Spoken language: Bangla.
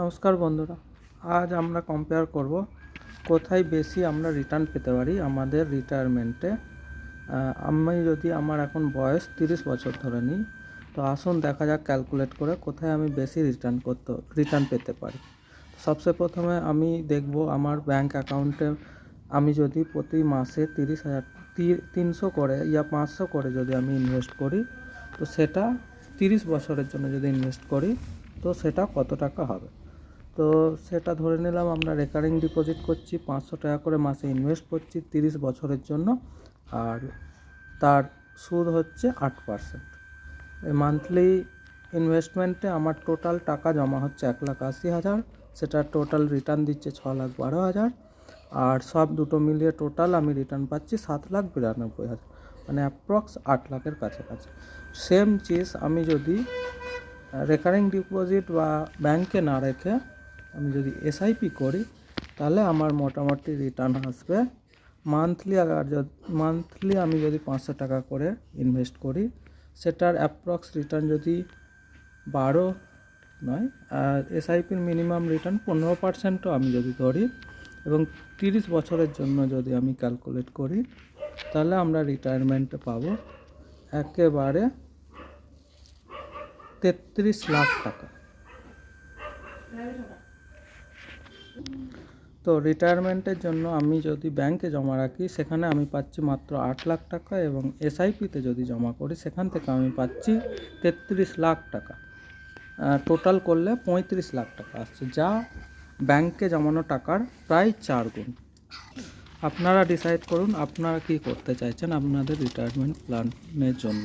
নমস্কার বন্ধুরা, আজ আমরা কম্পেয়ার করব কোথায় বেশি আমরা রিটার্ন পেতে পারি আমাদের রিটায়ারমেন্টে। আমি যদি আমার এখন বয়স 30 বছর ধরে নিই, তো আসুন দেখা যাক ক্যালকুলেট করে কোথায় আমি বেশি রিটার্ন পেতে পারি। সবচেয়ে প্রথমে আমি দেখব আমার ব্যাংক অ্যাকাউন্টে আমি যদি প্রতি মাসে 300 করে ইয়া 500 করে যদি আমি ইনভেস্ট করি, তো সেটা 30 বছরের জন্য যদি ইনভেস্ট করি, তো সেটা কত টাকা হবে। তো সেটা ধরে নিলাম আমরা রেকারিং ডিপোজিট করছি, 500 টাকা করে মাসে ইনভেস্ট করছি 30 বছরের জন্য, আর তার সুদ হচ্ছে 8%। এই মান্থলি ইনভেস্টমেন্টে আমার টোটাল টাকা জমা হচ্ছে 1,80,000, সেটা টোটাল রিটার্ন দিচ্ছে 6,12,000, আর সব দুটো মিলিয়ে টোটাল আমি রিটার্ন পাচ্ছি 7,92,000, মানে অ্যাপ্রক্স 8 লাখের কাছাকাছি। সেম চিজ আমি যদি রেকারিং ডিপোজিট বা ব্যাংকে না রেখে আমি যদি এসআইপি করি, তাহলে আমার মোটামুটি রিটার্ন আসবে মান্থলি আমি যদি 500 টাকা করে ইনভেস্ট করি, সেটার অ্যাপ্রক্স রিটার্ন যদি 12 নয়, আর এসআইপির মিনিমাম রিটার্ন 15%ও আমি যদি ধরি, এবং 30 বছরের জন্য যদি আমি ক্যালকুলেট করি, তাহলে আমরা রিটায়ারমেন্টে পাবো একেবারে 33 লাখ টাকা। তো রিটায়ারমেন্টের জন্য আমি যদি ব্যাংকে জমা রাখি, সেখানে আমি পাচ্ছি মাত্র 8 লাখ টাকা, এবং এসআইপিতে যদি জমা করি সেখান থেকে আমি পাচ্ছি 33 লাখ টাকা। টোটাল করলে 35 লাখ টাকা আসছে, যা ব্যাংকে জমানো টাকার প্রায় 4 গুণ। আপনারা ডিসাইড করুন আপনারা কী করতে চাইছেন আপনাদের রিটায়ারমেন্ট প্ল্যানের জন্য।